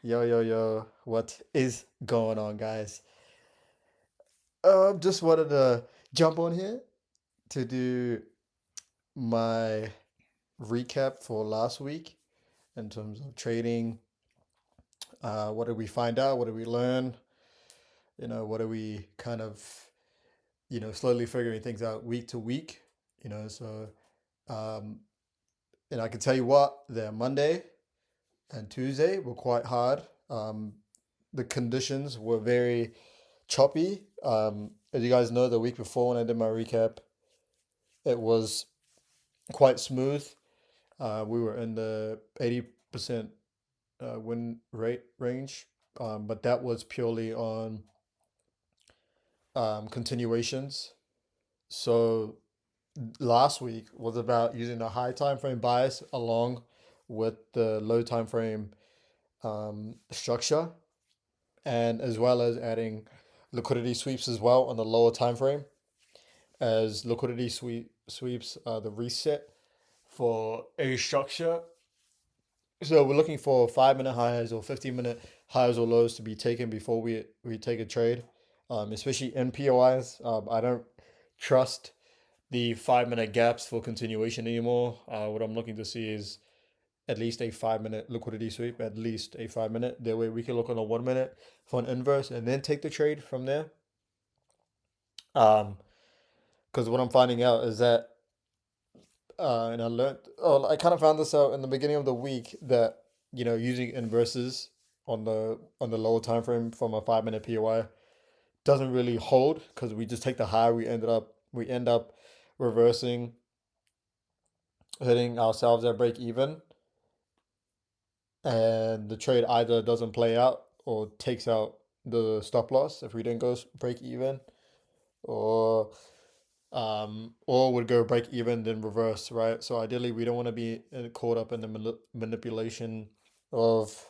Yo, yo, yo, what is going on, guys? Just wanted to jump on here to do my recap for last week in terms of trading. What did we find out? What did we learn? What are we kind of, slowly figuring things out week to week? So, um, and I can tell you what, the Monday and Tuesday were quite hard. The conditions were very choppy. As you guys know, the week before when I did my recap, it was quite smooth. We were in the 80% win rate range, but that was purely on continuations. So last week was about using the high time frame bias along with the low time frame structure, and as well as adding liquidity sweeps as well on the lower time frame, as liquidity sweeps the reset for a structure. So we're looking for 5 minute highs or 15 minute highs or lows to be taken before we take a trade, especially in POIs. I don't trust the 5 minute gaps for continuation anymore. What I'm looking to see is at least a 5 minute liquidity sweep, at least a 5 minute. That way we can look on a 1 minute for an inverse and then take the trade from there. Um, because what I'm finding out is that and I learned. Oh, I kind of found this out in the beginning of the week that using inverses on the lower time frame from a 5 minute POI doesn't really hold because we just take the high. We end up reversing, hitting ourselves at break even, and the trade either doesn't play out or takes out the stop loss if we didn't go break even, or or would go break even then reverse, right? So ideally, we don't want to be caught up in the manipulation of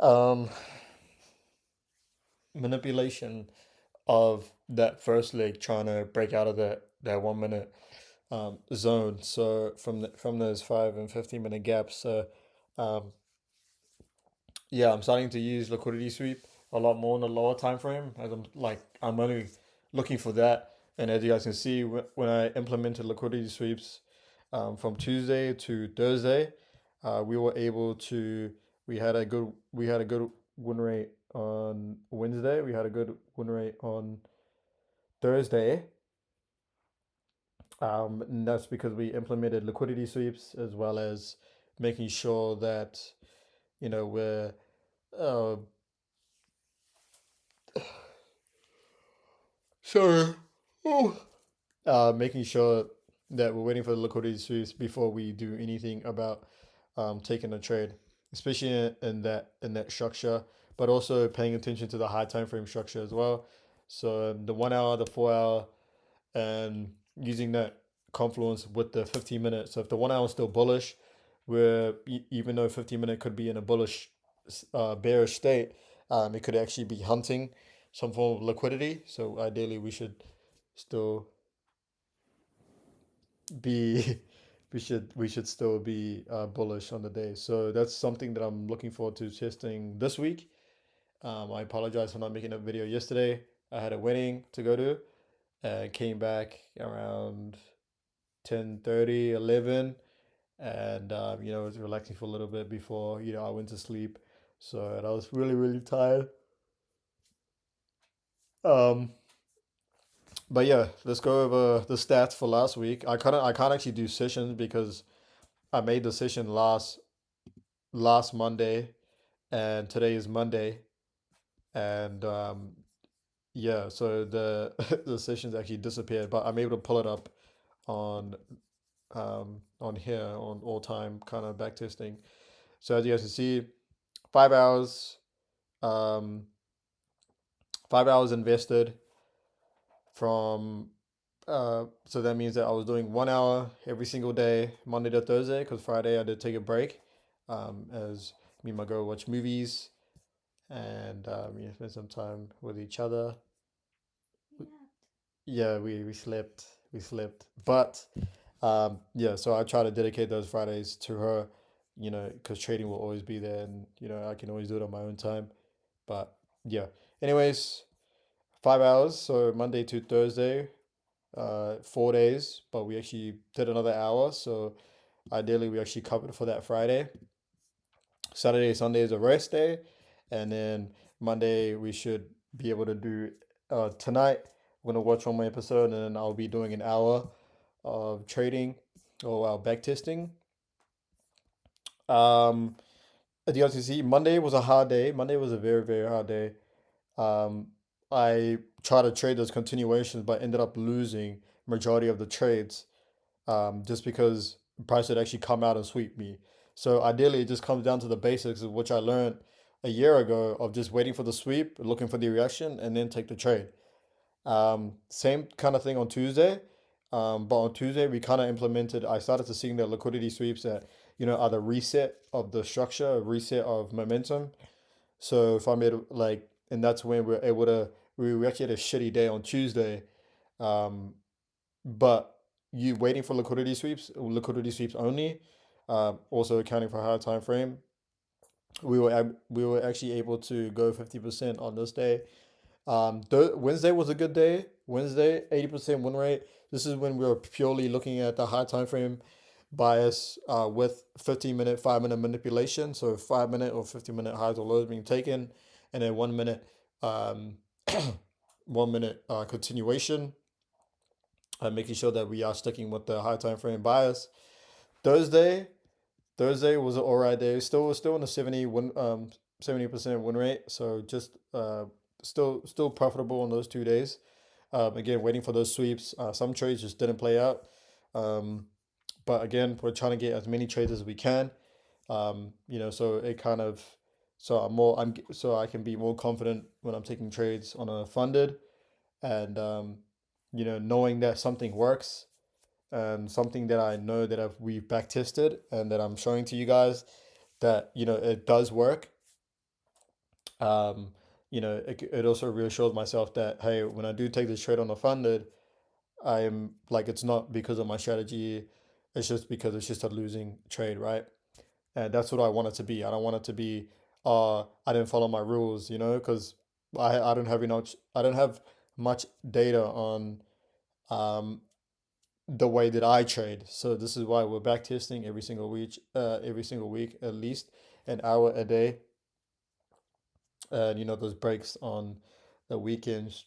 um manipulation of that first leg trying to break out of that 1 minute zone. So from those 5 and 15 minute gaps. So um yeah, I'm starting to use liquidity sweep a lot more in the lower time frame, as I'm only looking for that. And as you guys can see, when I implemented liquidity sweeps from Tuesday to Thursday, we were able to we had a good win rate on Wednesday. We had a good win rate on Thursday. And that's because we implemented liquidity sweeps as well as making sure that we're uh, sorry. Oh. Making sure that we're waiting for the liquidity sweeps before we do anything about taking a trade, especially in that structure, but also paying attention to the high time frame structure as well. So the 1 hour, the 4 hour, and using that confluence with the 15 minute. So if the 1 hour is still bullish, where even though 15 minute could be in a bullish, bearish state, it could actually be hunting some form of liquidity. So ideally, we should still be we should still be bullish on the day. So that's something that I'm looking forward to testing this week. I apologize for not making a video yesterday. I had a wedding to go to. Came back around 10:30, 11, and I was relaxing for a little bit before I went to sleep. So and I was really really tired. Um, but yeah, let's go over the stats for last week. I can't actually do sessions because I made the session last Monday, and today is Monday, and yeah, so the the sessions actually disappeared, but I'm able to pull it up on on here on all time kind of back testing. So as you guys can see, 5 hours, um, 5 hours invested from. So that means that I was doing 1 hour every single day, Monday to Thursday, because Friday I did take a break, as me and my girl watch movies and spend some time with each other. Yeah, we slept, but yeah. So I try to dedicate those Fridays to her, because trading will always be there, and I can always do it on my own time. But yeah, anyways, 5 hours, so Monday to Thursday, 4 days, but we actually did another hour, so ideally we actually covered for that Friday. Saturday, Sunday is a rest day, and then Monday we should be able to do. Tonight I'm gonna watch one more episode, and then I'll be doing an hour of trading or back testing. Um, at the RTC, Monday was a hard day. Monday was a very, very hard day. Um, I tried to trade those continuations, but ended up losing majority of the trades, just because the price would actually come out and sweep me. So ideally, it just comes down to the basics of which I learned a year ago of just waiting for the sweep, looking for the reaction, and then take the trade. Same kind of thing on Tuesday. But on Tuesday, we kind of implemented, I started to seeing the liquidity sweeps that, are the reset of the structure, a reset of momentum. So if I made like, and that's when we're able to, we actually had a shitty day on Tuesday. Um, but you waiting for liquidity sweeps only, also accounting for higher time frame, we were actually able to go 50% on this day. Wednesday was a good day. Wednesday, 80% win rate. This is when we were purely looking at the high time frame bias, with 15-minute, 5-minute manipulation. So 5-minute or 15-minute highs or lows being taken, and then 1 minute, um, 1 minute continuation, making sure that we are sticking with the high time frame bias. Thursday, Thursday was an alright day. Still in the 70% win rate. So just still profitable on those 2 days. Again, waiting for those sweeps. Some trades just didn't play out. Um, but again, we're trying to get as many trades as we can. So it kind of, so I can be more confident when I'm taking trades on a funded, and knowing that something works, and something that I know that we've back tested and that I'm showing to you guys that it does work. um it also reassures myself that, hey, when I do take this trade on the funded, I'm like, it's not because of my strategy, it's just because it's just a losing trade, right? And that's what I want it to be. I don't want it to be, I didn't follow my rules, because I don't have much data on um the way that I trade. So this is why we're back testing every single week, at least an hour a day. And those breaks on the weekends,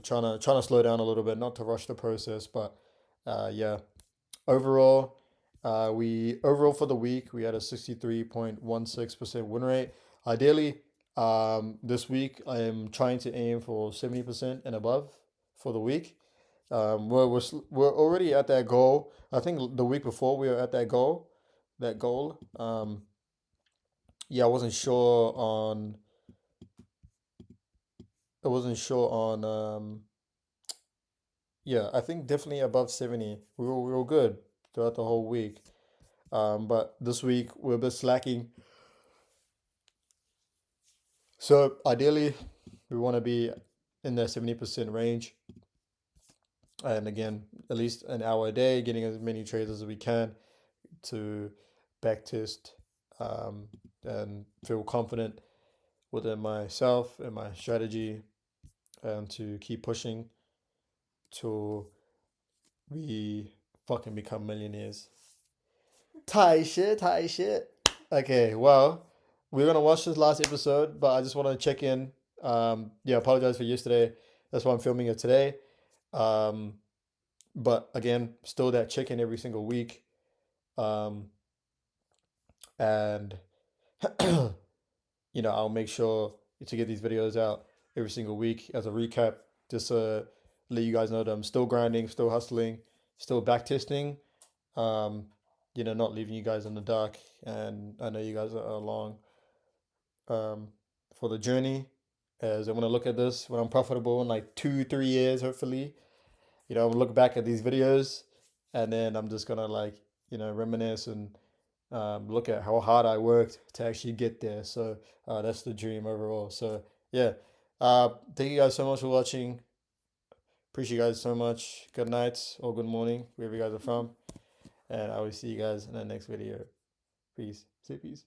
trying to slow down a little bit, not to rush the process. But yeah, overall, we overall for the week we had a 63.16% win rate. Ideally, this week I am trying to aim for 70% and above for the week. We're already at that goal. I think the week before we were at that goal. That goal. Yeah, I wasn't sure on. Yeah, I think definitely above 70. We were good throughout the whole week. But this week we're a bit slacking. So ideally, we want to be in the 70% range. And again, at least an hour a day, getting as many trades as we can to backtest, and feel confident within myself and my strategy, and to keep pushing till we fucking become millionaires. Thai shit, Thai shit. Okay, well, we're gonna watch this last episode, but I just want to check in. Yeah, apologize for yesterday. That's why I'm filming it today. Um, but again, still that check in every single week. Um, and I'll make sure to get these videos out every single week as a recap, just to let you guys know that I'm still grinding, still hustling, still back testing. Um, not leaving you guys in the dark. And I know you guys are along, um, for the journey. As I want to look at this when I'm profitable in like 2, 3 years, hopefully. I'm gonna look back at these videos, and then I'm just gonna like, reminisce and, look at how hard I worked to actually get there. So that's the dream overall. So yeah, thank you guys so much for watching. Appreciate you guys so much. Good night or good morning, wherever you guys are from, and I will see you guys in the next video. Peace. Say peace.